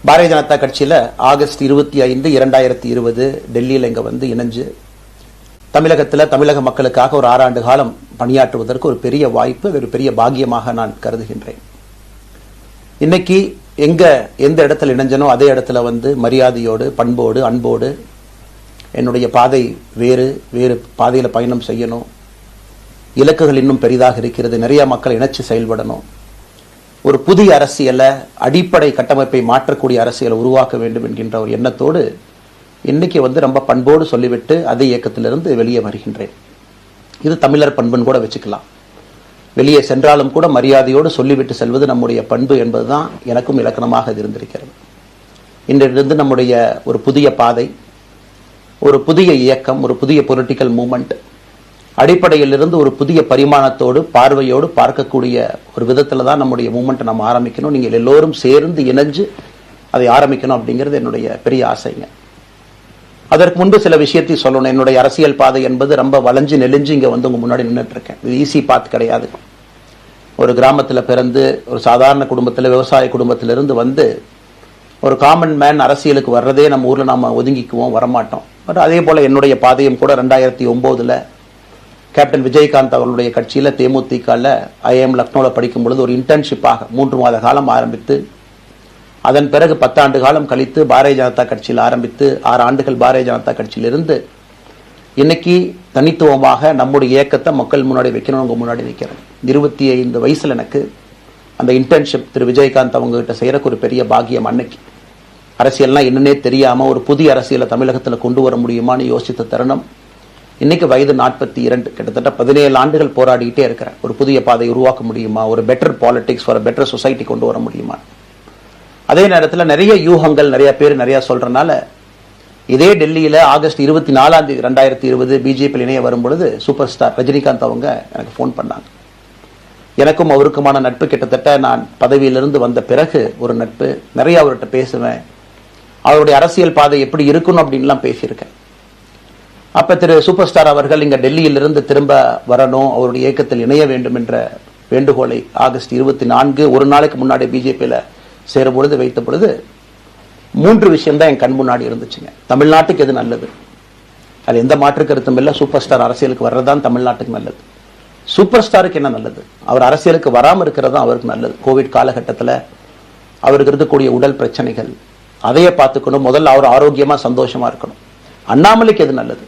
பாரதிய ஜனதா கட்சியில் ஆகஸ்ட் 25, 2020 டெல்லியில் இங்கே வந்து இணைஞ்சு தமிழகத்தில் தமிழக மக்களுக்காக ஒரு 6 ஆண்டு காலம் பணியாற்றுவதற்கு ஒரு பெரிய வாய்ப்பு, ஒரு பெரிய பாக்கியமாக நான் கருதுகின்றேன். இன்னைக்கு எந்த இடத்துல இணைஞ்சனோ அதே இடத்துல வந்து மரியாதையோடு, பண்போடு, அன்போடு என்னுடைய பாதை வேறு பாதையில் பயணம் செய்யணும். இலக்குகள் இன்னும் பெரிதாக இருக்கிறது. நிறைய மக்கள் இணைச்சு செயல்படணும். ஒரு புதிய அரசியலை, அடிப்படை கட்டமைப்பை மாற்றக்கூடிய அரசியலை உருவாக்க வேண்டும் என்கின்ற ஒரு எண்ணத்தோடு இன்னைக்கு வந்து ரொம்ப பண்போடு சொல்லிவிட்டு அதே இயக்கத்திலிருந்து வெளியே வருகின்றேன். இது தமிழர் பண்புன்னு கூட வச்சுக்கலாம். வெளியே சென்றாலும் கூட மரியாதையோடு சொல்லிவிட்டு செல்வது நம்முடைய பண்பு என்பதுதான் எனக்கும் இலக்கணமாக இது இருந்திருக்கிறது. இன்றிலிருந்து நம்முடைய ஒரு புதிய பாதை, ஒரு புதிய இயக்கம், ஒரு புதிய பொலிட்டிக்கல் மூவ்மெண்ட், அடிப்படையிலிருந்து ஒரு புதிய பரிமாணத்தோடு, பார்வையோடு பார்க்கக்கூடிய ஒரு விதத்தில் தான் நம்முடைய மூவ்மெண்ட்டை நம்ம ஆரம்பிக்கணும். நீங்கள் எல்லோரும் சேர்ந்து இணைஞ்சு அதை ஆரம்பிக்கணும் அப்படிங்கிறது என்னுடைய பெரிய ஆசைங்க. அதற்கு முன்பு சில விஷயத்தை சொல்லணும். என்னுடைய அரசியல் பாதை என்பது ரொம்ப வளைஞ்சு நெளிஞ்சு இங்கே வந்து உங்க முன்னாடி நின்றுட்டு இருக்கேன். இது ஈஸி பாத் கிடையாது. ஒரு கிராமத்தில் பிறந்து ஒரு சாதாரண குடும்பத்தில், விவசாய குடும்பத்திலிருந்து வந்து ஒரு காமன் மேன் அரசியலுக்கு வர்றதே நம்ம ஊரில் நாம் ஒதுங்கிக்குவோம், வரமாட்டோம். பட் அதே போல் என்னுடைய பாதையும் கூட 2009 கேப்டன் விஜயகாந்த் அவர்களுடைய கட்சியில் தேமுதிகவில் ஐஎம் லக்னோவில் படிக்கும் பொழுது ஒரு இன்டர்ன்ஷிப்பாக 3 மாத காலம் ஆரம்பித்து, அதன் பிறகு 10 ஆண்டு காலம் கழித்து பாரதிய ஜனதா கட்சியில் ஆரம்பித்து 6 ஆண்டுகள் பாரதிய ஜனதா கட்சியிலிருந்து இன்னைக்கு தனித்துவமாக நம்முடைய இயக்கத்தை மக்கள் முன்னாடி வைக்கணும். உங்க முன்னாடி வைக்கிறேன். 25 வயசுல எனக்கு அந்த இன்டர்ன்ஷிப் திரு விஜயகாந்த் அவங்க கிட்ட செய்யறக்கு ஒரு பெரிய பாக்கியம். அன்னைக்கு அரசியல்னா என்னன்னே தெரியாம ஒரு புதிய அரசியலை தமிழகத்தில் கொண்டு வர முடியுமான்னு யோசித்த தருணம். இன்னைக்கு வயது 42, கிட்டத்தட்ட 17 ஆண்டுகள் போராடிக்கிட்டே இருக்கிறேன். ஒரு புதிய பாதை உருவாக்க முடியுமா, ஒரு பெட்டர் பாலிடிக்ஸ், ஒரு பெட்டர் சொசைட்டி கொண்டு வர முடியுமா. அதே நேரத்தில் நிறைய யூகங்கள், நிறைய பேர் நிறைய சொல்றதுனால இதே டெல்லியில் ஆகஸ்ட் 24, 2020 பிஜேபி இணைய வரும் பொழுது சூப்பர் ஸ்டார் ரஜினிகாந்த் அவங்க எனக்கு ஃபோன் பண்ணாங்க. எனக்கும் அவருக்குமான நட்பு கிட்டத்தட்ட நான் பதவியிலிருந்து வந்த பிறகு ஒரு நட்பு. நிறைய அவர்கிட்ட பேசுவேன். அவருடைய அரசியல் பாதை எப்படி இருக்கணும் அப்படின்லாம் பேசியிருக்கேன். அப்ப திரு சூப்பர் ஸ்டார் அவர்கள் இங்க டெல்லியிலிருந்து திரும்ப வரணும், அவருடைய இயக்கத்தில் இணைய வேண்டும் என்ற வேண்டுகோளை ஆகஸ்ட் 24 ஒரு நாளைக்கு முன்னாடி பிஜேபியில சேரும் பொழுது வைத்த பொழுது 3 விஷயம் தான் என் கண் முன்னாடி இருந்துச்சுங்க. தமிழ்நாட்டுக்கு எது நல்லது, அது எந்த மாற்று கருத்தும் இல்லை. சூப்பர் ஸ்டார் அரசியலுக்கு வர்றதுதான் தமிழ்நாட்டுக்கு நல்லது. சூப்பர் ஸ்டாருக்கு என்ன நல்லது, அவர் அரசியலுக்கு வராமல் இருக்கிறது தான் அவருக்கு நல்லது. கோவிட் காலகட்டத்தில் அவருக்கு இருக்கக்கூடிய உடல் பிரச்சனைகள், அதையே பார்த்துக்கணும். முதல்ல அவர் ஆரோக்கியமா சந்தோஷமா இருக்கணும். அண்ணாமலைக்கு எது நல்லது,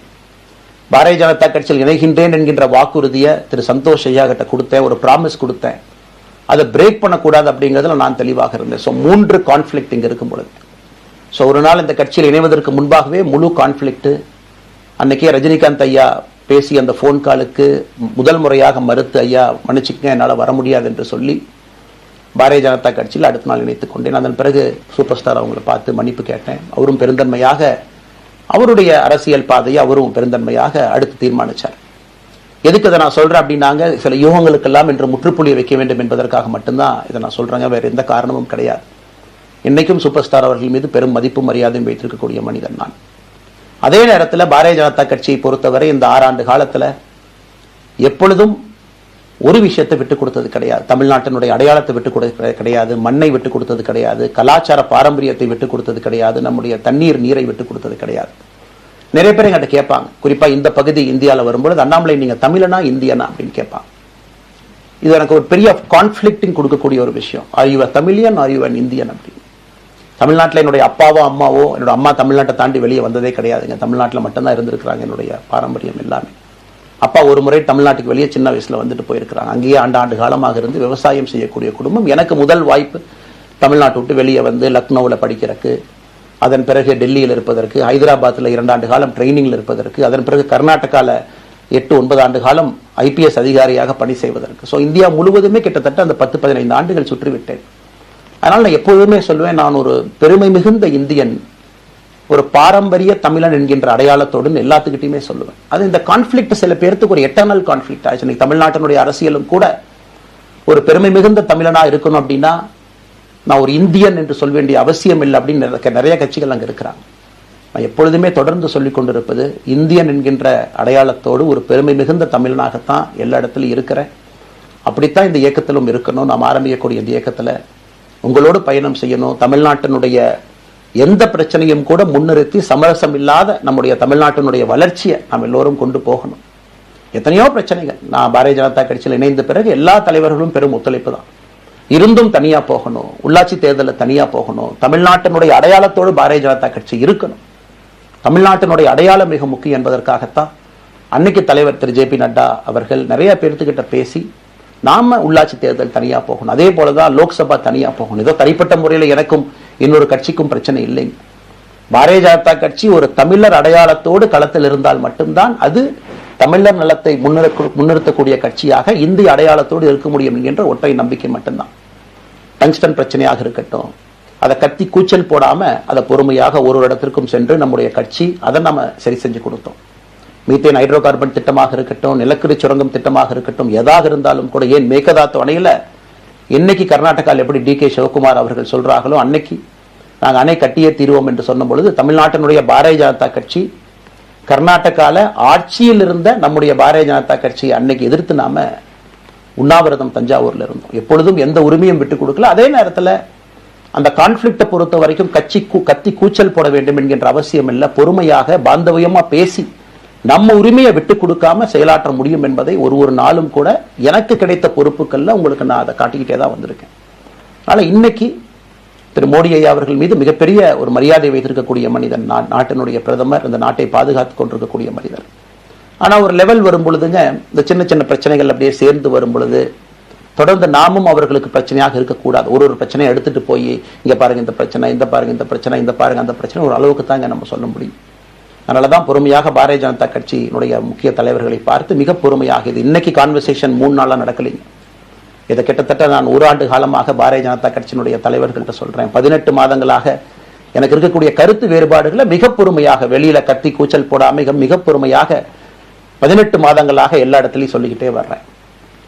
பாரதிய ஜனதா கட்சியில் இணைகின்றேன் என்கின்ற வாக்குறுதியை திரு சந்தோஷ் ஐயா கிட்ட கொடுத்தேன், ஒரு ப்ராமிஸ் கொடுத்தேன். அதை பிரேக் பண்ணக்கூடாது அப்படிங்கிறதுல நான் தெளிவாக இருந்தேன். ஸோ 3 கான்ஃபிளிக்ட் இங்கே இருக்கும் பொழுது, ஸோ ஒரு நாள் இந்த கட்சியில் இணைவதற்கு முன்பாகவே முழு கான்ஃபிளிக்ட். அன்னைக்கே ரஜினிகாந்த் ஐயா பேசி அந்த ஃபோன் காலுக்கு முதல் முறையாக மறுத்து, ஐயா மன்னிச்சுக்கங்க என்னால் வர முடியாது என்று சொல்லி பாரதிய ஜனதா கட்சியில் அடுத்த நாள் இணைத்துக் கொண்டேன். அதன் பிறகு சூப்பர் ஸ்டார் அவங்களை பார்த்து மன்னிப்பு கேட்டேன். அவரும் பெருந்தன்மையாக அவருடைய அரசியல் பாதையை அவரும் பெருந்தன்மையாக அடுத்து தீர்மானிச்சார். எதுக்கு இதை நான் சொல்றேன் அப்படின்னாங்க, சில யூகங்களுக்கெல்லாம் என்று முற்றுப்புள்ளி வைக்க வேண்டும் என்பதற்காக மட்டும்தான் இதை நான் சொல்றேங்க, வேற எந்த காரணமும் கிடையாது. இன்னைக்கும் சூப்பர் ஸ்டார் அவர்கள் மீது பெரும் மதிப்பும் மரியாதையும் வைத்திருக்கக்கூடிய மனிதன் நான். அதே நேரத்தில் பாரதிய ஜனதா கட்சியை பொறுத்தவரை இந்த 6 ஆண்டு காலத்தில் எப்பொழுதும் ஒரு விஷயத்தை விட்டுக் கொடுத்தது கிடையாது. தமிழ்நாட்டினுடைய அடையாளத்தை விட்டுக் கொடுத்தது கிடையாது, மண்ணை விட்டுக் கொடுத்தது கிடையாது, கலாச்சார பாரம்பரியத்தை விட்டுக் கொடுத்தது கிடையாது, நம்முடைய நீரை விட்டுக் கொடுத்தது கிடையாது. நிறைய பேர் எங்கிட்ட கேட்பாங்க, குறிப்பா இந்த பகுதி இந்தியாவில் வரும்பொழுது, அண்ணாமலை நீங்க தமிழனா இந்தியனா அப்படின்னு கேட்பாங்க. இது எனக்கு ஒரு பெரிய கான்ஃபிளிக்டிங் கொடுக்கக்கூடிய ஒரு விஷயம். Are you Tamilian, are you an Indian அப்படின்னு. தமிழ்நாட்டில் என்னுடைய அப்பாவோ அம்மாவோ, என்னோட அம்மா தமிழ்நாட்டை தாண்டி வெளியே வந்ததே கிடையாதுங்க. தமிழ்நாட்டில் மட்டும்தான் இருந்திருக்கிறாங்க. என்னுடைய பாரம்பரியம் எல்லாமே. அப்பா ஒரு முறை தமிழ்நாட்டுக்கு வெளியே சின்ன வயசுல வந்துட்டு போயிருக்கிறாங்க. அங்கேயே ஆண்டு காலமாக இருந்து விவசாயம் செய்யக்கூடிய குடும்பம். எனக்கு முதல் வாய்ப்பு தமிழ்நாட்டை விட்டு வெளியே வந்து லக்னோவில் படிக்கிறதுக்கு, அதன் பிறகு டெல்லியில் இருப்பதற்கு, ஹைதராபாத்தில் 2 ஆண்டு காலம் ட்ரைனிங்கில் இருப்பதற்கு, அதன் பிறகு கர்நாடகாவில் 8-9 ஆண்டு காலம் IPS அதிகாரியாக பணி செய்வதற்கு. ஸோ இந்தியா முழுவதுமே கிட்டத்தட்ட அந்த 10-15 ஆண்டுகள் சுற்றிவிட்டேன். அதனால் நான் எப்போதுமே சொல்லுவேன், நான் ஒரு பெருமை மிகுந்த இந்தியன், ஒரு பாரம்பரிய தமிழன் என்கின்ற அடையாளத்தோடு எல்லாத்துக்கிட்டையுமே சொல்லுவேன். அது இந்த கான்ஃபிளிக்ட் சில பேருக்கு ஒரு எட்டர்னல் கான்ஃபிளிக்ட் ஆச்சு. தமிழ்நாட்டினுடைய அரசியலும் கூட ஒரு பெருமை மிகுந்த தமிழனா இருக்கணும் அப்படின்னா நான் ஒரு இந்தியன் என்று சொல்ல வேண்டிய அவசியம் இல்லை அப்படின்னு நிறைய கட்சிகள் அங்கே இருக்கிறாங்க. நான் எப்பொழுதுமே தொடர்ந்து சொல்லிக் கொண்டிருப்பது, இந்தியன் என்கின்ற அடையாளத்தோடு ஒரு பெருமை மிகுந்த தமிழனாகத்தான் எல்லா இடத்துலையும் இருக்கிறேன். அப்படித்தான் இந்த இயக்கத்திலும் இருக்கணும். நாம் ஆரம்பிக்கக்கூடிய இந்த இயக்கத்தில் உங்களோடு பயணம் செய்யணும். தமிழ்நாட்டினுடைய எந்த பிரச்சனையும் கூட முன்னிறுத்தி சமரசம் இல்லாத நம்முடைய தமிழ்நாட்டினுடைய வளர்ச்சியை நாம் எல்லோரும் கொண்டு போகணும். எத்தனையோ பிரச்சனைகள். நான் பாரதிய ஜனதா கட்சியில் இணைந்த பிறகு எல்லா தலைவர்களும் பெரும் ஒத்துழைப்பு தான். இருந்தும் தனியா போகணும், உள்ளாட்சி தேர்தலில் தனியா போகணும், தமிழ்நாட்டினுடைய அடையாளத்தோடு பாரதிய ஜனதா கட்சி இருக்கணும். தமிழ்நாட்டினுடைய அடையாளம் மிக முக்கியம் என்பதற்காகத்தான் அன்னைக்கு தலைவர் திரு ஜே.பி. நட்டா அவர்கள் நிறைய பேர்த்துக்கிட்ட பேசி நாம உள்ளாட்சி தேர்தல் தனியா போகணும், அதே போலதான் லோக்சபா தனியா போகணும். ஏதோ தனிப்பட்ட முறையில் எனக்கும் இன்னொரு கட்சிக்கும் பிரச்சனை இல்லைங்க. பாரதிய ஜனதா கட்சி ஒரு தமிழர் அடையாளத்தோடு களத்தில் இருந்தால் மட்டும்தான் அது தமிழர் நலத்தை முன்னிறுத்தக்கூடிய கட்சியாக இந்திய அடையாளத்தோடு இருக்க முடியும் என்கின்ற ஒற்றை நம்பிக்கை மட்டும்தான். டங்ஸ்டன் பிரச்சனையாக இருக்கட்டும், அதை கத்தி கூச்சல் போடாம அதை பொறுமையாக ஒரு இடத்திற்கும் சென்று நம்முடைய கட்சி அதை நம்ம சரி செஞ்சு கொடுத்தோம். மீத்தேன் ஹைட்ரோ கார்பன் திட்டமாக இருக்கட்டும், நிலக்கரி சுரங்கம் திட்டமாக இருக்கட்டும், எதாக இருந்தாலும் கூட, ஏன் மேகதாத்து அணையில இன்னைக்கு கர்நாடகாவில் எப்படி டி.கே. சிவகுமார் அவர்கள் சொல்றாங்களோ அன்னைக்கு நாங்கள் அணை கட்டியே தீர்வோம் என்று சொன்ன பொழுது தமிழ்நாட்டினுடைய பாரதிய ஜனதா கட்சி கர்நாடகால ஆட்சியில் இருந்த நம்முடைய பாரதிய ஜனதா கட்சியை அன்னைக்கு எதிர்த்து நாம உண்ணாவிரதம் தஞ்சாவூர்ல இருந்தோம். எப்பொழுதும் எந்த உரிமையும் விட்டுக் கொடுக்கல. அதே நேரத்தில் அந்த கான்ஃபிளிக்டை பொறுத்த வரைக்கும் கத்தி கூச்சல் போட வேண்டும் என்கின்ற அவசியம் இல்லை. பொறுமையாக பாந்தவியமா பேசி நம்ம உரிமையை விட்டுக் கொடுக்காம செயலாற்ற முடியும் என்பதை ஒரு நாளும் கூட எனக்கு கிடைத்த பொறுப்புகள்ல உங்களுக்கு நான் அதை காட்டிக்கிட்டே தான் வந்திருக்கேன். அதனால இன்னைக்கு திரு மோடி ஐயா அவர்கள் மீது மிகப்பெரிய ஒரு மரியாதை வைத்திருக்கக்கூடிய மனிதன், நாட்டினுடைய பிரதமர், இந்த நாட்டை பாதுகாத்துக் கொண்டிருக்கக்கூடிய மனிதர். ஆனா ஒரு லெவல் வரும் பொழுதுங்க, இந்த சின்ன சின்ன பிரச்சனைகள் அப்படியே சேர்ந்து வரும் பொழுது தொடர்ந்து நாமும் அவர்களுக்கு பிரச்சனையாக இருக்கக்கூடாது. ஒரு பிரச்சனையை எடுத்துட்டு போய் இங்க பாருங்க இந்த பிரச்சனை, இந்த பாருங்க இந்த பிரச்சனை, இந்த பாருங்க அந்த பிரச்சனை, ஒரு அளவுக்கு தாங்க நம்ம சொல்ல முடியும். அதனாலதான் பொறுமையாக பாரதிய ஜனதா கட்சியினுடைய முக்கிய தலைவர்களை பார்த்து மிக பொறுமையாக, இது இன்னைக்கு கான்வர்சேஷன் 3 நாளா நடக்கலைங்க. இதை கிட்டத்தட்ட நான் 1 ஆண்டு காலமாக பாரதிய ஜனதா கட்சியினுடைய தலைவர்கள்ட்ட சொல்றேன். 18 மாதங்களாக எனக்கு இருக்கக்கூடிய கருத்து வேறுபாடுகளை மிக பொறுமையாக, வெளியில கத்தி கூச்சல் போடாம மிக பொறுமையாக 18 மாதங்களாக எல்லா இடத்துலையும் சொல்லிக்கிட்டே வர்றேன்.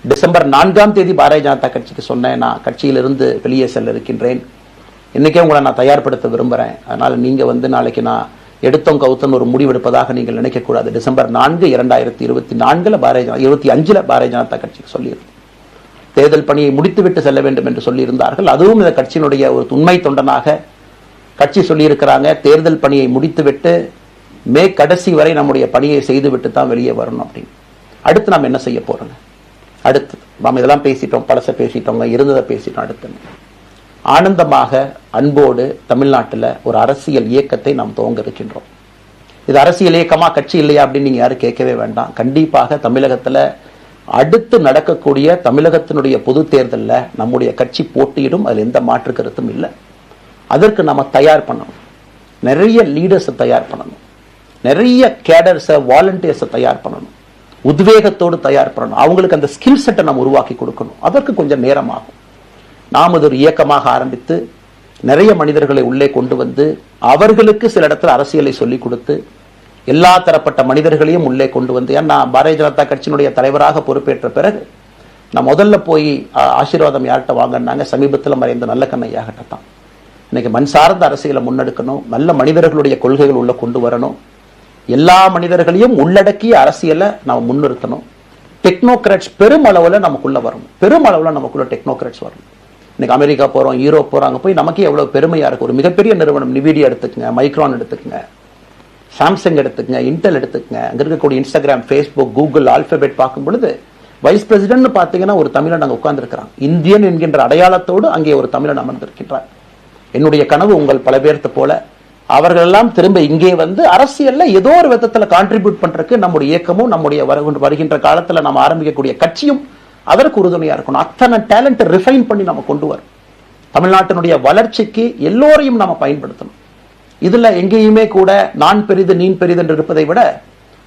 டிசம்பர் 4ஆம் தேதி பாரதிய ஜனதா கட்சிக்கு சொன்னேன், நான் கட்சியிலிருந்து வெளியே செல்ல இருக்கின்றேன், இன்னைக்கே உங்களை நான் தயார்படுத்த விரும்புறேன். அதனால நீங்க நாளைக்கு நான் எடுத்தோம் கவுத்தன் ஒரு முடிவெடுப்பதாக நீங்கள் நினைக்கக்கூடாது. டிசம்பர் 4, 2024 25 பாரதிய ஜனதா கட்சிக்கு சொல்லியிருந்தேன். தேர்தல் பணியை முடித்துவிட்டு செல்ல வேண்டும் என்று சொல்லியிருந்தார்கள். அதுவும் இந்த கட்சியினுடைய ஒரு உண்மை தொண்டனாக கட்சி சொல்லியிருக்கிறாங்க, தேர்தல் பணியை முடித்துவிட்டு மே கடைசி வரை நம்முடைய பணியை செய்துவிட்டு தான் வெளியே வரணும் அப்படின்னு. அடுத்து நாம் என்ன செய்ய போறோம்? அடுத்து நாம் இதெல்லாம் பேசிட்டோம், பழச பேசிட்டோங்க, இருந்ததை பேசிட்டோம். அடுத்து ஆனந்தமாக அன்போடு தமிழ்நாட்டில் ஒரு அரசியல் இயக்கத்தை நாம் துவங்க இருக்கின்றோம். இது அரசியல் இயக்கமா, கட்சி இல்லையா அப்படின்னு நீங்க யாரும் கேட்கவே வேண்டாம். கண்டிப்பாக தமிழகத்தில் அடுத்து நடக்கக்கூடிய தமிழகத்தினுடைய பொது தேர்தலில் நம்முடைய கட்சி போட்டியிடும், அதில் எந்த மாற்று கருத்தும் இல்லை. அதற்கு நம்ம தயார் பண்ணணும், நிறைய லீடர்ஸை தயார் பண்ணணும், நிறைய கேடர்ஸை, வாலண்டியர்ஸை தயார் பண்ணணும், உத்வேகத்தோடு தயார் பண்ணணும், அவங்களுக்கு அந்த ஸ்கில் செட்டை நம்ம உருவாக்கி கொடுக்கணும். அதற்கு கொஞ்சம் நேரம் ஆகும். நாம் அது ஒரு இயக்கமாக ஆரம்பித்து நிறைய மனிதர்களை உள்ளே கொண்டு வந்து அவர்களுக்கு சில இடத்துல அரசியலை சொல்லிக் கொடுத்து எல்லா தரப்பட்ட மனிதர்களையும் உள்ளே கொண்டு வந்து, ஏன்னா பாரதிய ஜனதா கட்சியினுடைய தலைவராக பொறுப்பேற்ற பிறகு நான் முதல்ல போய் ஆசீர்வாதம் யார்கிட்ட வாங்கினாங்க, சமீபத்தில் மறைந்த நல்ல கண்ணையாகிட்ட தான். இன்னைக்கு மண் சார்ந்த அரசியலை முன்னெடுக்கணும், நல்ல மனிதர்களுடைய கொள்கைகள் உள்ள கொண்டு வரணும், எல்லா மனிதர்களையும் உள்ளடக்கிய அரசியலை நாம் முன்னிறுத்தணும். டெக்னோக்ராட்ஸ் பெருமளவில் நமக்குள்ள வரணும், பெருமளவில் நமக்குள்ள டெக்னோக்ராட்ஸ் வரணும். இன்னைக்கு அமெரிக்கா போறோம், யூரோப் போறாங்க, போய் நமக்கே எவ்வளவு பெருமையா இருக்கு. ஒரு மிகப்பெரிய நிறுவனம் நிவிடியா எடுத்துக்கங்க, மைக்ரான் எடுத்துக்கங்க, சாம்சங் எடுத்துக்கங்க, இன்டெல் எடுத்துக்கங்க, அங்க இருக்கக்கூடிய இன்ஸ்டாகிராம், ஃபேஸ்புக், கூகுள், ஆல்பபெட் பார்க்கும் பொழுது வைஸ் பிரசிடென்ட் பாத்தீங்கன்னா ஒரு தமிழன் அங்க உட்கார்ந்து இருக்கிறான். இந்தியன் என்கின்ற அடையாளத்தோடு அங்கே ஒரு தமிழன் அமர்ந்திருக்கின்றார். என்னுடைய கனவு உங்கள் பல பேர்த்த போல அவர்கள் எல்லாம் திரும்ப இங்கே வந்து அரசியல்ல ஏதோ ஒரு விதத்துல கான்ட்ரிபியூட் பண்றதுக்கு நம்முடைய இயக்கமும் நம்முடைய வருகின்ற காலத்துல நம்ம ஆரம்பிக்கக்கூடிய கட்சியும் அதற்கு உறுதுணையா இருக்கணும். அத்தனை டேலண்ட் ரிஃபைன் பண்ணி நம்ம கொண்டு வரும். தமிழ்நாட்டினுடைய வளர்ச்சிக்கு எல்லோரையும் நம்ம பயன்படுத்தணும். இதுல எங்கேயுமே கூட நான் பெரிது நீ பெரிது என்று இருப்பதை விட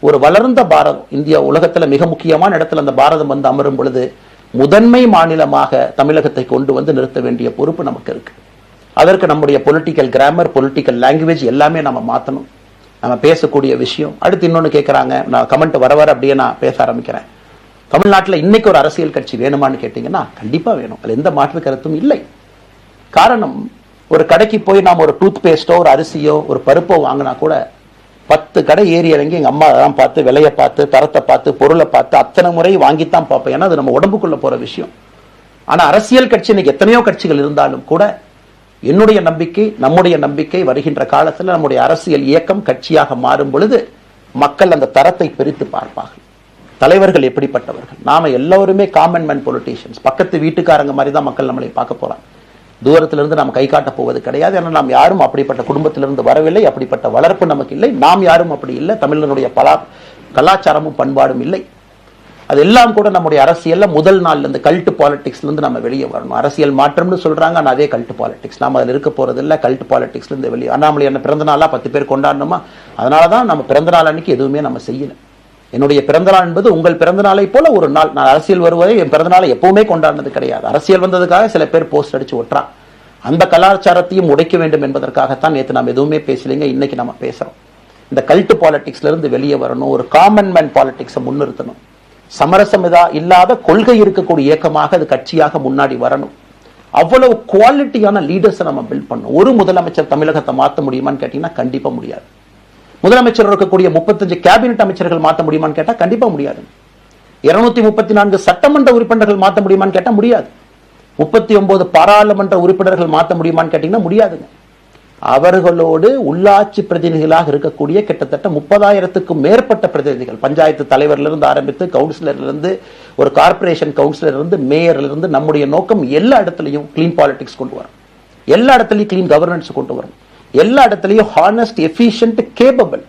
ஒரு வளர்ந்த பாரதம், இந்தியா உலகத்துல மிக முக்கியமான இடத்துல அந்த பாரதம் வந்து அமரும் பொழுது முதன்மை மாநிலமாக தமிழகத்தை கொண்டு வந்து நிறுத்த வேண்டிய பொறுப்பு நமக்கு இருக்கு. அதற்கு நம்முடைய பொலிட்டிக்கல் கிராமர், பொலிட்டிக்கல் லாங்குவேஜ் எல்லாமே நம்ம மாற்றணும். நம்ம பேசக்கூடிய விஷயம். அடுத்து இன்னொன்று கேட்குறாங்க, நான் கமெண்ட் வர அப்படியே நான் பேச ஆரம்பிக்கிறேன். தமிழ்நாட்டில் இன்னைக்கு ஒரு அரசியல் கட்சி வேணுமான்னு கேட்டீங்கன்னா கண்டிப்பாக வேணும், அதில் எந்த மாற்று கருத்தும் இல்லை. காரணம், ஒரு கடைக்கு போய் நாம் ஒரு டூத் பேஸ்டோ, ஒரு அரிசியோ, ஒரு பருப்போ வாங்கினா கூட 10 கடை ஏறி இறங்கி எங்கள் அம்மா தான் பார்த்து, விலையை பார்த்து, தரத்தை பார்த்து, பொருளை பார்த்து அத்தனை முறை வாங்கித்தான் பார்ப்பேன். ஏன்னா அது நம்ம உடம்புக்குள்ள போகிற விஷயம். ஆனா அரசியல் கட்சி இன்னைக்கு எத்தனையோ கட்சிகள் இருந்தாலும் கூட என்னுடைய நம்பிக்கை, நம்முடைய நம்பிக்கை, வருகின்ற காலத்தில் நம்முடைய அரசியல் இயக்கம் கட்சியாக மாறும் பொழுது மக்கள் அந்த தரத்தை பிரித்து பார்ப்பார்கள். தலைவர்கள் எப்படிப்பட்டவர்கள்? நாம எல்லாருமே காமன் மேன் பொலிட்டீஷியன்ஸ், பக்கத்து வீட்டுக்காரங்க மாதிரி தான் மக்கள் நம்மளை பார்க்க போறாங்க. தூரத்திலிருந்து நாம் கை காட்ட போவது கிடையாது. ஏன்னா நாம் யாரும் அப்படிப்பட்ட குடும்பத்திலிருந்து வரவில்லை, அப்படிப்பட்ட வளர்ப்பு நமக்கு இல்லை, நாம் யாரும் அப்படி இல்லை, தமிழனுடைய கலாச்சாரமும் பண்பாடும் இல்லை. அதெல்லாம் கூட நம்முடைய அரசியல்ல முதல் நாள்ல இருந்து கல்ட் பாலிடிக்ஸ்ல இருந்து நம்ம வெளியே வரணும். அரசியல் மாற்றம்னு சொல்றாங்க, ஆனா அதே கல்ட் பாலிடிக்ஸ். நாம அதுல இருக்க போறது இல்ல. கல்ட் பாலிடிக்ஸ்ல இருந்து வெளியே. அண்ணாமலை என்ன பிறந்த நாளா 10 பேர் கொண்டாடணுமா? அதனாலதான் நம்ம பிறந்த நாள் அன்னைக்கு எதுவுமே நம்ம செய்யல. என்னுடைய பிறந்த நாள் என்பது உங்கள் பிறந்த நாளை போல ஒரு நாள். நான் அரசியல் வருவதை என் பிறந்த நாளை எப்பவுமே கொண்டாடினது கிடையாது. அரசியல் வந்ததுக்காக சில பேர் போஸ்ட் அடிச்சு ஒட்டுறான். அந்த கலாச்சாரத்தையும் உடைக்க வேண்டும் என்பதற்காகத்தான் நேற்று நாம் எதுவுமே பேசலைங்க, இன்னைக்கு நம்ம பேசுறோம். இந்த கல்ட் பாலிடிக்ஸ்ல இருந்து வெளியே வரணும், ஒரு காமன் மேன் பாலிடிக்ஸை முன்னிறுத்தணும். சமரசம் இல்லாத கொள்கை இருக்கக்கூடிய இயக்கமாக அது கட்சியாக முன்னாடி வரணும். அவ்வளவு குவாலிட்டியான லீடர்ஸை நம்ம பில்ட் பண்ணணும். ஒரு முதலமைச்சர் தமிழகத்தை மாற்ற முடியுமான்னு கேட்டீங்கன்னா கண்டிப்பா முடியாது. முதலமைச்சர் இருக்கக்கூடிய 35 கேபினெட் அமைச்சர்கள் மாற்ற முடியுமான்னு கேட்டா கண்டிப்பா முடியாது. 234 சட்டமன்ற உறுப்பினர்கள் மாற்ற முடியுமான்னு கேட்டா முடியாது. 39 பாராளுமன்ற உறுப்பினர்கள் மாற்ற முடியுமான்னு கேட்டீங்கன்னா முடியாதுங்க. அவர்களோடு உள்ளாட்சி பிரதிநிதிகளாக இருக்கக்கூடிய கிட்டத்தட்ட 30,000க்கும் மேற்பட்ட பிரதிநிதிகள், பஞ்சாயத்து தலைவர்ல இருந்து ஆரம்பித்து கவுன்சிலர்ல இருந்து ஒரு கார்பரேஷன் கவுன்சிலர் இருந்து மேயர்ல இருந்து, நம்முடைய நோக்கம் எல்லா இடத்துலையும் கிளீன் பாலிடிக்ஸ் கொண்டு வரும், எல்லா இடத்துலையும் கிளீன் கவர்னன்ஸ் கொண்டு வரும், எல்லா இடத்துலையும் ஹானஸ்ட், எஃபிஷியன்ட், கேபபிள்,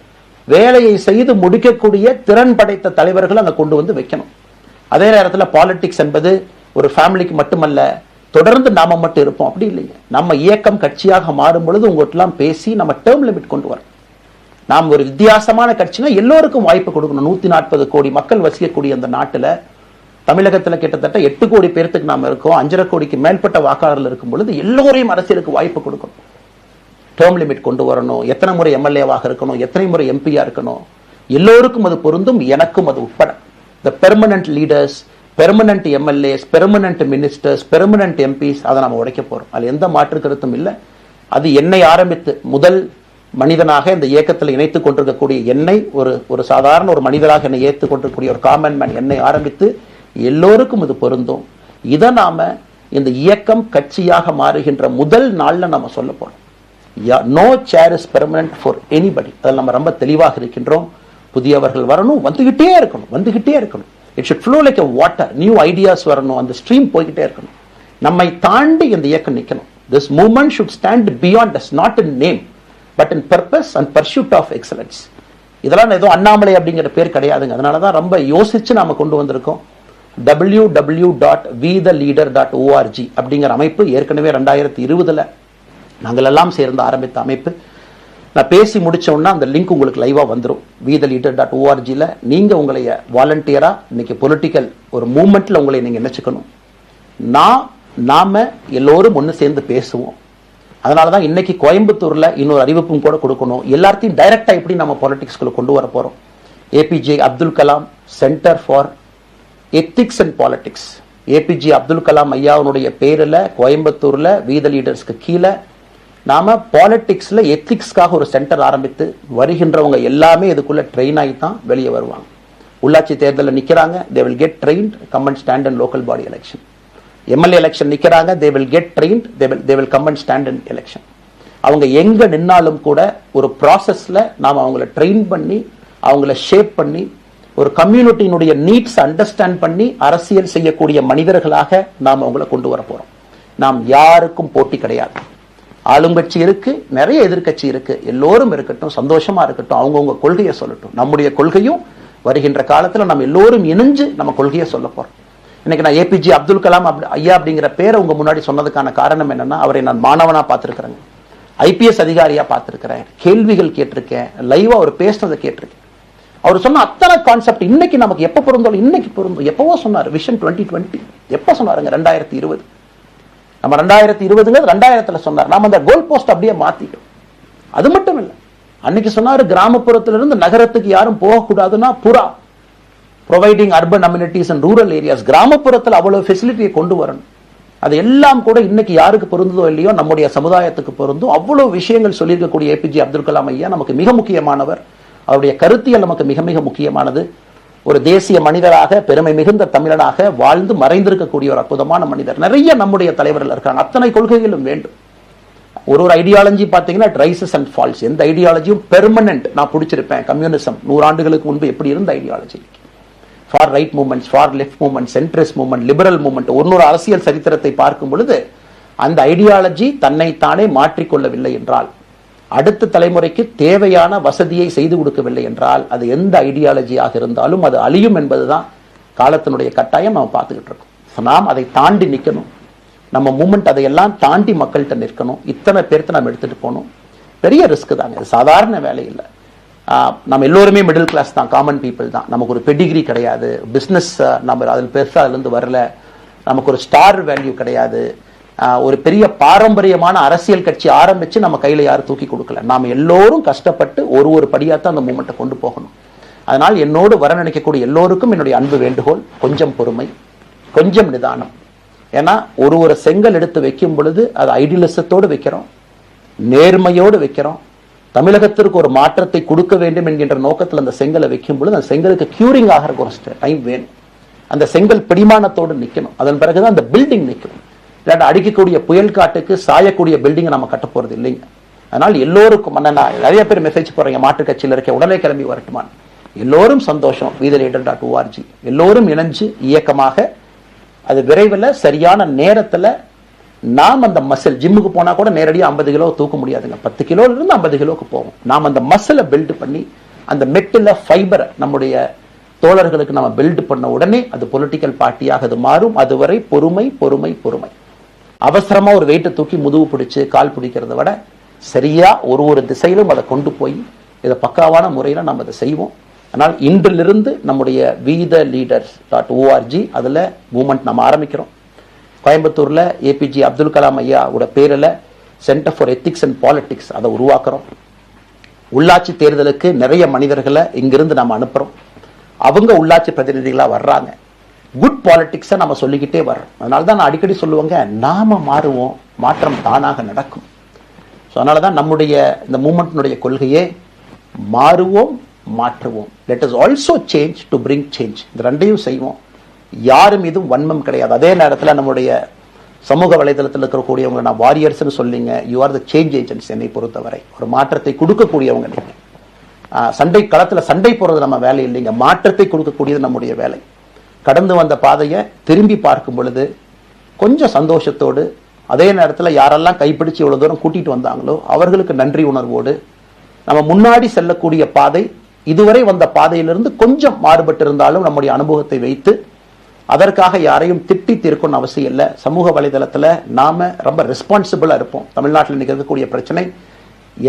வேலையை செய்து முடிக்கக்கூடிய திறன் படைத்த தலைவர்கள் அங்க கொண்டு வந்து வைக்கணும். அதே நேரத்தில் பாலிடிக்ஸ் என்பது ஒரு ஃபேமிலிக்கு மட்டுமல்ல, தொடர்ந்து நாம மட்டும் இருப்போம் அப்படி இல்லைங்க. நம்ம இயக்கம் கட்சியாக மாறும் பொழுது உங்கள்கிட்டலாம் பேசி நம்ம டேர்ம் லிமிட் கொண்டு வரோம். நாம் ஒரு வித்தியாசமான கட்சினா எல்லோருக்கும் வாய்ப்பு கொடுக்கணும். 140 கோடி மக்கள் வசிக்கக்கூடிய அந்த நாட்டில், தமிழகத்தில் கிட்டத்தட்ட 8 கோடி பேருக்கு நாம இருக்கோம். 5.5 கோடிக்கு மேற்பட்ட வாக்காளர்கள் இருக்கும் பொழுது எல்லோரையும் அரசியலுக்கு வாய்ப்பு கொடுக்கணும். டேர்ம் லிமிட் கொண்டு வரணும். எத்தனை முறை எம்எல்ஏவாக இருக்கணும், எத்தனை முறை எம்பியா இருக்கணும், எல்லோருக்கும் அது பொருந்தும், எனக்கும் அது உட்பட. The permanent leaders, permanent MLAs, permanent ministers, permanent MPs, அதை நம்ம உடைக்க போறோம். அது எந்த மாற்று கருத்தும் இல்லை. அது என்னை ஆரம்பித்து முதல் மனிதனாக இந்த இயக்கத்தில் இணைத்துக் கொண்டிருக்கக்கூடிய என்னை, ஒரு சாதாரண ஒரு மனிதராக என்னை ஏற்றுக் கொண்டிருக்கக்கூடிய ஒரு காமன் மேன் என்னை ஆரம்பித்து எல்லோருக்கும் இது பொருந்தும். இதை நாம இந்த இயக்கம் கட்சியாக மாறுகின்ற முதல் நாள்ல நம்ம சொல்ல போறோம். No chair is permanent for anybody. அதில் நம்ம ரொம்ப தெளிவாக இருக்கின்றோம். புதியவர்கள் வரணும், வந்துகிட்டே இருக்கணும். It should flow like a water. New ideas வரணும், அந்த ஸ்ட்ரீம் போய்கிட்டே இருக்கணும். நம்மை தாண்டி இந்த இயக்கம் நிற்கணும். This movement should stand beyond us, not in name but in purpose and pursuit of excellence. இதெல்லாம் ஏதோ அண்ணாமலை அப்படிங்கிற பேர் கிடையாதுங்க. அதனால தான் ரொம்ப யோசிச்சு நாம கொண்டு வந்திருக்கோம். www.vetheleader.org அப்படிங்கிற அமைப்பு ஏற்கனவே 2020 நாங்கள் எல்லாம் சேர்ந்து ஆரம்பித்த அமைப்பு. நான் பேசி முடிச்சோன்னா அந்த லிங்க் உங்களுக்கு லைவா வந்துடும். vetheleader.org-ல நீங்க உங்களை வாலண்டியரா இன்னைக்கு பொலிட்டிக்கல் ஒரு மூவ்மெண்ட்ல உங்களை நீங்க நினைச்சுக்கணும். நாம எல்லோரும் ஒன்று சேர்ந்து பேசுவோம். அதனாலதான் இன்னைக்கு கோயம்புத்தூர்ல இன்னொரு அறிவிப்பும் கூட கொடுக்கணும். எல்லாத்தையும் டைரக்டா எப்படி நம்ம பாலிடிக்ஸ்குள்ள கொண்டு வர போறோம். A P J Abdul Kalam centre for ethics and politics, A P J Abdul Kalam ஐயாவுடைய பேரில் கோயம்புத்தூர்ல வீத லீடர்ஸ்க்கு கீழே நாம பாலிடிக்ஸ்ல எத்திக்ஸ்க்காக ஒரு சென்டர் ஆரம்பித்து வருகின்றவங்க எல்லாமே இதுக்குள்ள ட்ரெயின் ஆகி தான் வெளியே வருவாங்க. உள்ளாட்சி தேர்தலில் நிக்கிறாங்க, they will get trained, come and stand in local body election. MLA election நிக்கிறாங்க, they will get trained, they will come and stand in election. அவங்க எங்க நின்னாலும் கூட ஒரு ப்ராசஸ்ல நாம அவங்கள ட்ரெயின் பண்ணி, அவங்கள ஷேப் பண்ணி, ஒரு கம்யூனிட்டியினுடைய நீட்ஸ் அண்டர்ஸ்டாண்ட் பண்ணி அரசியல் செய்யக்கூடிய மனிதர்களாக நாம் அவங்கள கொண்டு வர போறோம். நாம் யாருக்கும் போட்டி கிடையாது. ஆளுங்கட்சி இருக்கு, நிறைய எதிர்கட்சி இருக்கு, எல்லோரும் இருக்கட்டும், சந்தோஷமா இருக்கட்டும், அவங்கவுங்க கொள்கையை சொல்லட்டும். நம்முடைய கொள்கையும் வருகின்ற காலத்துல நம்ம எல்லோரும் இணைஞ்சு நம்ம கொள்கையை சொல்ல போறோம். இன்னைக்கு நான் ஏபிஜே அப்துல் கலாம் ஐயா அப்படிங்கிற பேரை உங்க முன்னாடி சொன்னதுக்கான காரணம் என்னன்னா, அவரை நான் மாணவனா பார்த்திருக்கிறேன், ஐபிஎஸ் அதிகாரியா பார்த்திருக்கிறேன், கேள்விகள் கேட்டிருக்கேன், லைவா அவர் பேசினதை கேட்டிருக்கேன். அவர் சொன்ன அத்தனை கான்செப்ட் இன்னைக்கு நமக்கு எப்ப பொருந்தோம், இன்னைக்கு பொருந்தும். எப்பவோ சொன்னார் விஷன் 2020, எப்ப சொன்னாருங்க? 2020. நம்ம 2020 2000 சொன்னார். நாம அந்த கோல் போஸ்ட் அப்படியே மாத்திட்டோம். அது மட்டும் இல்லை, அன்னைக்கு சொன்னாரு கிராமப்புறத்திலிருந்து நகரத்துக்கு யாரும் போகக்கூடாதுன்னா புறா providing urban amenities and rural areas, கிராமப்புறத்தில் அவ்வளவு ஃபெசிலிட்டியை கொண்டு வரணும். அது எல்லாம் கூட இன்னைக்கு யாருக்கு பொருந்ததோ இல்லையோ நம்முடைய சமுதாயத்துக்கு பொருந்தும். அவ்வளவு விஷயங்கள் சொல்லியிருக்கக்கூடிய ஏபிஜே அப்துல் கலாம் ஐயா நமக்கு மிக முக்கியமானவர். அவருடைய கருத்தியல் நமக்கு மிக மிக முக்கியமானது. ஒரு தேசிய மனிதராக பெருமை மிகுந்த தமிழனாக வாழ்ந்து மறைந்திருக்கக்கூடிய ஒரு அற்புதமான மனிதர். நிறைய நம்முடைய தலைவர்கள் இருக்காங்க. அத்தனை கொள்கைகளும் வேண்டும். ஒரு ஐடியாலஜி பார்த்தீங்கன்னா ரைசஸ் அண்ட் ஃபால்ஸ். எந்த ஐடியாலஜியும் பெர்மனன்ட் நான் பிடிச்சிருப்பேன். கம்யூனிசம் 100 ஆண்டுகளுக்கு முன்பு எப்படி இருந்த ideology, for right movement, for left movement, centrist movement, liberal movement, ஒரு அரசியல் சரித்திரத்தை பார்க்கும் பொழுது அந்த ஐடியாலஜி தன்னைத்தானே மாற்றிக்கொள்ளவில்லை என்றால், அடுத்த தலைமுறைக்கு தேவையான வசதியை செய்து கொடுக்கவில்லை என்றால், அது எந்த ஐடியாலஜியாக இருந்தாலும் அது அழியும் என்பதுதான் காலத்தினுடைய கட்டாயம். நம்ம பார்த்துக்கிட்டு இருக்கோம். நாம் அதை தாண்டி நிற்கணும். நம்ம மூமெண்ட் அதையெல்லாம் தாண்டி மக்கள்கிட்ட நிற்கணும். இத்தனை பேர்த்த நம்ம எடுத்துட்டு போகணும். பெரிய ரிஸ்க் தாங்க, இது சாதாரண வேலை இல்லை. நம்ம எல்லோருமே மிடில் கிளாஸ் தான், காமன் பீப்புள் தான். நமக்கு ஒரு பெடிகிரி கிடையாது, பிஸ்னஸ் நம்ம அதில் பெருசாக அதுலேருந்து வரல, நமக்கு ஒரு ஸ்டார் வேல்யூ கிடையாது, ஒரு பெரிய பாரம்பரியமான அரசியல் கட்சி ஆரம்பிச்சு நம்ம கையில யாரும் தூக்கி கொடுக்கல. நாம் எல்லோரும் கஷ்டப்பட்டு ஒரு படியாத்தான் அந்த மூமெண்ட்டை கொண்டு போகணும். அதனால் என்னோடு வர நினைக்கக்கூடிய எல்லோருக்கும் என்னுடைய அன்பு வேண்டுகோள், கொஞ்சம் பொறுமை, கொஞ்சம் நிதானம். ஏன்னா ஒரு செங்கல் எடுத்து வைக்கும் பொழுது அது ஐடியலிசத்தோடு வைக்கிறோம், நேர்மையோடு வைக்கிறோம். தமிழகத்திற்கு ஒரு மாற்றத்தை கொடுக்க வேண்டும் என்கின்ற நோக்கத்தில் அந்த செங்கலை வைக்கும் பொழுது அந்த செங்கலுக்கு கியூரிங் ஆகிறதுக்கு ஒரு டைம் வேணும். அந்த செங்கல் பிடிமானத்தோடு நிற்கணும். அதன் பிறகுதான் அந்த பில்டிங் நிற்கணும். இல்லாட்ட அடிக்கக்கூடிய புயல் காட்டுக்கு சாயக்கூடிய பில்டிங்கை நம்ம கட்ட போறது இல்லைங்க. அதனால் எல்லோருக்கும் நிறைய பேர் மெசேஜ் போறீங்க, மாற்று கட்சியில் இருக்க உடனே கிளம்பி வரட்டுமான். எல்லோரும் சந்தோஷம். wetheLeader.org எல்லோரும் இணைஞ்சு இயக்கமாக அது விரைவில் சரியான நேரத்தில் நாம் அந்த மசில், ஜிம்முக்கு போனா கூட நேரடியாக 50 கிலோ தூக்க முடியாதுங்க, 10 கிலோல இருந்து 50 கிலோக்கு போகும். நாம் அந்த மசிலை பில்டு பண்ணி அந்த மெட்டில் ஃபைபரை நம்முடைய தோழர்களுக்கு நம்ம பில்டு பண்ண உடனே அது பொலிட்டிக்கல் பார்ட்டியாக அது மாறும். அதுவரை பொறுமை பொறுமை பொறுமை. அவசரமா ஒரு வெயிட்டை தூக்கி முதுகு பிடிச்சு கால் பிடிக்கிறத விட சரியா ஒரு திசையிலும் அதை கொண்டு போய் இதை பக்காவான முறையில் நம்ம அதை செய்வோம். ஆனால் இன்றிலிருந்து நம்முடைய wetheLeaders.org அதுல மூவ்மெண்ட் நம்ம ஆரம்பிக்கிறோம். கோயம்புத்தூர்ல ஏபிஜே அப்துல் கலாம் ஐயாவோட பேரில் centre for ethics and politics அதை உருவாக்குறோம். உள்ளாட்சி தேர்தலுக்கு நிறைய மனிதர்களை இங்கிருந்து நம்ம அனுப்புறோம். அவங்க உள்ளாட்சி பிரதிநிதிகளா வர்றாங்க. குட் பாலிடிக்ஸை நம்ம சொல்லிக்கிட்டே வர்றோம். அதனால தான் நான் அடிக்கடி சொல்லுவாங்க, நாம மாறுவோம், மாற்றம் தானாக நடக்கும். ஸோ அதனால தான் நம்முடைய இந்த மூவ்மெண்ட்டினுடைய கொள்கையே மாறுவோம், மாற்றுவோம். Let us also change to bring change. இந்த ரெண்டையும் செய்வோம். யாரும் இதுவும் வன்மம் கிடையாது. அதே நேரத்தில் நம்முடைய சமூக வலைதளத்தில் இருக்கக்கூடியவங்க நான் வாரியர்ஸ்னு சொல்லிங்க, you are the change agents. என்னை பொறுத்தவரை ஒரு மாற்றத்தை கொடுக்கக்கூடியவங்க நீங்க. சண்டை களத்தில் சண்டை போறது நம்ம வேலை இல்லைங்க, மாற்றத்தை கொடுக்கக்கூடியது நம்முடைய வேலை. கடந்து வந்த பாதையை திரும்பி பார்க்கும் பொழுது கொஞ்சம் சந்தோஷத்தோடு, அதே நேரத்தில் யாரெல்லாம் கைப்பிடிச்சு இவ்வளவு தூரம் கூட்டிட்டு வந்தாங்களோ அவர்களுக்கு நன்றி உணர்வோடு, நம்ம முன்னாடி செல்லக்கூடிய பாதை இதுவரை வந்த பாதையிலிருந்து கொஞ்சம் மாறுபட்டு இருந்தாலும் நம்முடைய அனுபவத்தை வைத்து அதற்காக யாரையும் திட்டி தீர்க்கணும் அவசியம் இல்லை. சமூக வலைதளத்தில் நாம ரொம்ப ரெஸ்பான்சிபிளா இருப்போம். தமிழ்நாட்டில் இன்னைக்கு இருக்கக்கூடிய பிரச்சனை,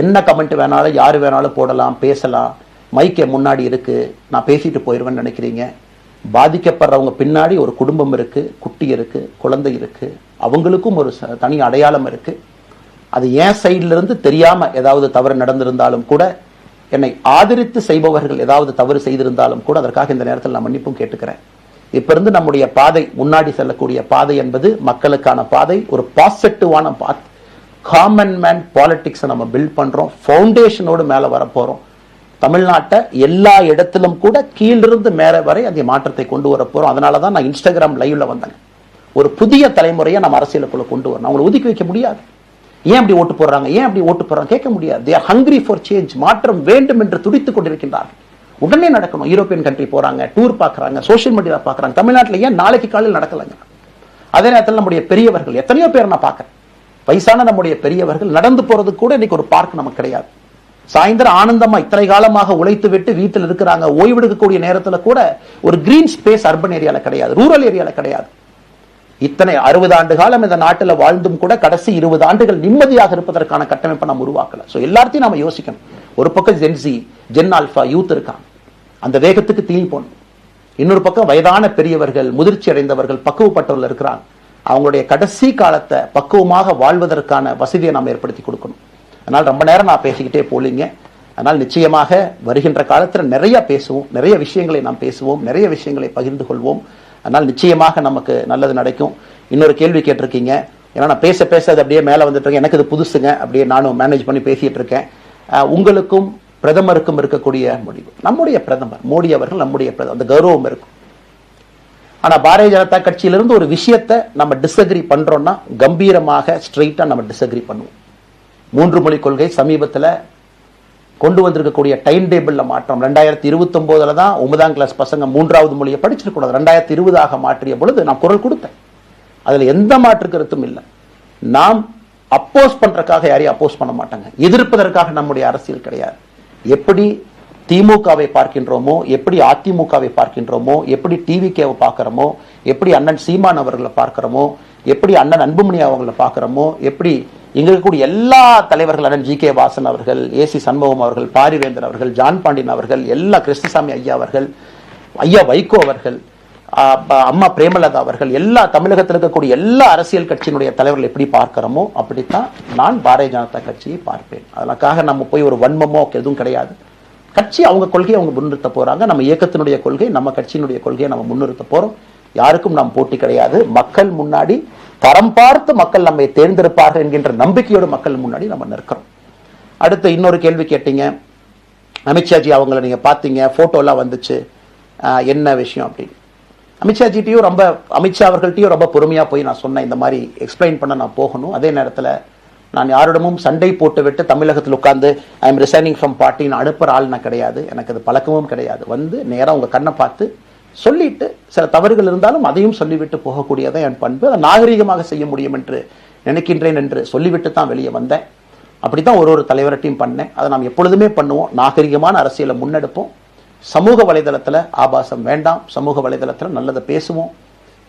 என்ன கமெண்ட் வேணாலும் யாரு வேணாலும் போடலாம், பேசலாம், மைக்கே முன்னாடி இருக்கு, நான் பேசிட்டு போயிடுவேன்னு நினைக்கிறீங்க. பாதிக்கப்படுறவங்க பின்னாடி ஒரு குடும்பம் இருக்கு, குட்டி இருக்கு, குழந்தை இருக்கு, அவங்களுக்கும் ஒரு தனி அடையாளம் இருக்கு. அது என் சைட்ல இருந்து தெரியாம ஏதாவது தவறு நடந்திருந்தாலும் கூட, என்னை ஆதரித்து செய்பவர்கள் ஏதாவது தவறு செய்திருந்தாலும் கூட அதற்காக இந்த நேரத்தில் நான் மன்னிப்பும் கேட்டுக்கிறேன். இப்ப இருந்து நம்முடைய பாதை, முன்னாடி செல்லக்கூடிய பாதை என்பது மக்களுக்கான பாதை, ஒரு பாசிட்டிவான பாத். காமன் மேன் பாலிடிக்ஸ் நம்ம பில்ட் பண்றோம், ஃபவுண்டேஷனோடு மேல வரப்போறோம். தமிழ்நாட்டை எல்லா இடத்திலும் கூட கீழிருந்து மேல வரை அந்த மாற்றத்தை கொண்டு வர போறோம். அதனாலதான் நான் இன்ஸ்டாகிராம் லைவ்ல வந்தேன். ஒரு புதிய தலைமுறையை நம்ம அரசியலுக்குள்ள கொண்டு வரணும். அவங்களை ஒதுக்கி வைக்க முடியாது. ஏன் அப்படி ஓட்டு போடுறாங்க, ஏன் அப்படி ஓட்டு போடுறாங்க கேட்க முடியாது. they are hungry for change. மாற்றம் வேண்டும் என்று துடித்துக் கொண்டிருக்கின்றார்கள். உடனே நடக்கணும். யூரோப்பியன் கண்ட்ரி போறாங்க, டூர் பாக்குறாங்க, சோசியல் மீடியா பாக்குறாங்க. தமிழ்நாட்டில் ஏன் நாளைக்கு காலையில் நடக்கலங்க? அதே நேரத்தில் நம்முடைய பெரியவர்கள் எத்தனையோ பேர் நான் பார்க்கிறேன், வயசான நம்முடைய பெரியவர்கள் நடந்து போறது கூட இன்னைக்கு ஒரு பார்க் நமக்கு கிடையாது. சாயந்தரம் ஆனந்தமா இத்தனை காலமாக உழைத்து விட்டு வீட்டில் இருக்கிறாங்க. ஓய்வெடுக்கக்கூடிய நேரத்தில் கூட ஒரு கிரீன் ஸ்பேஸ் அர்பன் ஏரியால கிடையாது, ரூரல் ஏரியால கிடையாது. இத்தனை 60 ஆண்டு காலம் இந்த நாட்டில் வாழ்ந்தும் கூட கடைசி 20 ஆண்டுகள் நிம்மதியாக இருப்பதற்கான கட்டமைப்பை நம்ம உருவாக்கல. சோ எல்லாத்தையும் நாம யோசிக்கணும். ஒரு பக்கம் ஜென்சி, ஜென் ஆல்பா யூத் இருக்காங்க, அந்த வேகத்துக்கு தீ போடணும். இன்னொரு பக்கம் வயதான பெரியவர்கள், முதிர்ச்சி அடைந்தவர்கள், பக்குவப்பட்டவர்கள் இருக்கிறாங்க. அவங்களுடைய கடைசி காலத்தை பக்குவமாக வாழ்வதற்கான வசதியை நாம் ஏற்படுத்தி கொடுக்கணும். அதனால் ரொம்ப நேரம் நான் பேசிக்கிட்டே போலீங்க. அதனால் நிச்சயமாக வருகின்ற காலத்தில் நிறைய பேசுவோம், நிறைய விஷயங்களை நாம் பேசுவோம், நிறைய விஷயங்களை பகிர்ந்து கொள்வோம். அதனால் நிச்சயமாக நமக்கு நல்லது நடக்கும். இன்னொரு கேள்வி கேட்டிருக்கீங்க, ஏன்னா நான் பேச அது அப்படியே மேலே வந்துட்டு இருக்கேன், எனக்கு இது புதுசுங்க, அப்படியே நானும் மேனேஜ் பண்ணி பேசிட்டு இருக்கேன். உங்களுக்கும் பிரதமருக்கும் இருக்கக்கூடிய முடிவு. நம்முடைய பிரதமர் மோடி அவர்கள் நம்முடைய அந்த கௌரவம் இருக்கும். ஆனா பாரதிய ஜனதா கட்சியிலிருந்து ஒரு விஷயத்தை நம்ம டிஸ்அக்ரி பண்றோம்னா கம்பீரமாக ஸ்ட்ரெயிட்டா நம்ம டிஸ்அக்ரி பண்ணுவோம். 3 மொழி கொள்கை சமீபத்தில் கொண்டு வந்திருக்கக்கூடிய டைம் டேபிள்ல மாற்றம் 2029 தான் 9ஆம் கிளாஸ் பசங்க 3வது மொழியை படிச்சிருக்கூடாது. 2020 மாற்றிய பொழுது நான் குரல் கொடுத்தேன். அதுல எந்த மாற்று கருத்தும் இல்லை. நாம் அப்போஸ் பண்றதுக்காக யாரையும் அப்போஸ் பண்ண மாட்டாங்க. எதிர்ப்பதற்காக நம்முடைய அரசியல் கிடையாது. எப்படி திமுகவை பார்க்கின்றோமோ, எப்படி அதிமுகவை பார்க்கின்றோமோ, எப்படி டிவிகேவை பார்க்கிறோமோ, எப்படி அண்ணன் சீமான் அவர்களை பார்க்கிறோமோ, எப்படி அண்ணன் அன்புமணி அவர்களை பார்க்கிறோமோ, எப்படி இங்க இருக்கக்கூடிய எல்லா தலைவர்கள், அண்ணன் ஜி கே வாசன் அவர்கள், ஏசி சண்முகம் அவர்கள், பாரிவேந்தர் அவர்கள், ஜான் பாண்டியன் அவர்கள், எல்லா கிருஷ்ணசாமி ஐயா அவர்கள், ஐயா வைகோ அவர்கள், அம்மா பிரேமலதா அவர்கள், எல்லா தமிழகத்தில் இருக்கக்கூடிய எல்லா அரசியல் கட்சியினுடைய தலைவர்கள் எப்படி பார்க்கிறோமோ அப்படித்தான் நான் பாரதிய ஜனதா கட்சியை பார்ப்பேன். அதற்காக நம்ம போய் ஒரு வன்மமோ எதுவும் கிடையாது. கட்சி அவங்க கொள்கையை அவங்க முன்னிறுத்த போறாங்க. நம்ம இயக்கத்தினுடைய கொள்கை, நம்ம கட்சியினுடைய கொள்கையை நம்ம முன்னிறுத்த போறோம். யாருக்கும் நாம் போட்டி கிடையாது. மக்கள் முன்னாடி தரம் பார்த்து மக்கள் நம்மை தேர்ந்தெடுப்பார்கள் என்கின்ற நம்பிக்கையோடு மக்கள் முன்னாடி நம்ம நிற்கிறோம். அடுத்து இன்னொரு கேள்வி கேட்டீங்க. அமித்ஷாஜி அவங்கள நீங்க பாத்தீங்க, போட்டோ எல்லாம் வந்துச்சு, என்ன விஷயம் அப்படின்னு. அமித்ஷாஜிட்டையும் அமித்ஷா அவர்கள்ட்டையும் ரொம்ப பொறுமையா போய் நான் சொன்னேன், இந்த மாதிரி எக்ஸ்பிளைன் பண்ண நான் போகணும். அதே நேரத்தில் நான் யாரிடமும் சண்டை போட்டு விட்டு தமிழகத்தில் உட்கார்ந்து I am resigning from party நான் அனுப்புற ஆள் நான் கிடையாது. எனக்கு அது பழக்கமும் கிடையாது. வந்து நேரம் உங்க கண்ணை பார்த்து சொல்லிட்டு சில தவறுகள் இருந்தாலும் அதையும் சொல்லிவிட்டு போகக்கூடியதான் என் பண்பு. அதை நாகரீகமாக செய்ய முடியும் என்று நினைக்கின்றேன் என்று சொல்லிவிட்டு தான் வெளியே வந்தேன். அப்படித்தான் ஒரு தலைவர்கிட்டையும் பண்ணேன். அதை நாம் எப்பொழுதுமே பண்ணுவோம். நாகரிகமான அரசியலை முன்னெடுப்போம். சமூக வலைதளத்தில் ஆபாசம் வேண்டாம். சமூக வலைதளத்தில் நல்லதை பேசுவோம்.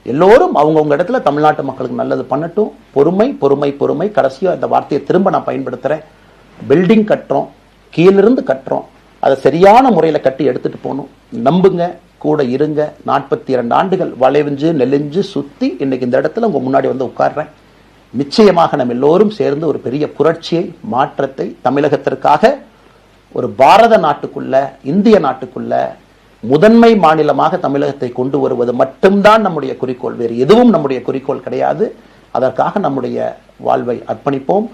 எல்லோரும் அவங்கவுங்க இடத்துல தமிழ்நாட்டு மக்களுக்கு நல்லது பண்ணட்டும். பொறுமை பொறுமை பொறுமை. கடைசியாக இந்த வார்த்தையை திரும்ப நான் பயன்படுத்துகிறேன். பில்டிங் கட்டுறோம், கீழிருந்து கட்டுறோம், அதை சரியான முறையில் கட்டி எடுத்துட்டு போகணும். நம்புங்க, கூட இருங்க. 42 ஆண்டுகள் வளைவிஞ்சு நெலிஞ்சு சுற்றி இன்னைக்கு இந்த இடத்துல உங்க முன்னாடி வந்து உட்கார்றேன். நிச்சயமாக நம்ம எல்லோரும் சேர்ந்து ஒரு பெரிய புரட்சியை, மாற்றத்தை தமிழகத்திற்காக, ஒரு பாரத நாட்டுக்குள்ள, இந்திய நாட்டுக்குள்ள முதன்மை மாநிலமாக தமிழகத்தை கொண்டு வருவது மட்டும்தான் நம்முடைய குறிக்கோள். வேறு எதுவும் நம்முடைய குறிக்கோள் கிடையாது. அதற்காக நம்முடைய வாழ்வை அர்ப்பணிப்போம்.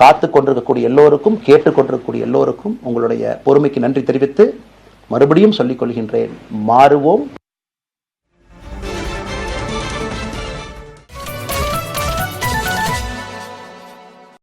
காத்து கொண்டிருக்கக்கூடிய எல்லோருக்கும், கேட்டுக்கொண்டிருக்கக்கூடிய எல்லோருக்கும் உங்களுடைய பொறுமைக்கு நன்றி தெரிவித்து மறுபடியும் சொல்லிக் கொள்கின்றேன். மாறுவோம்.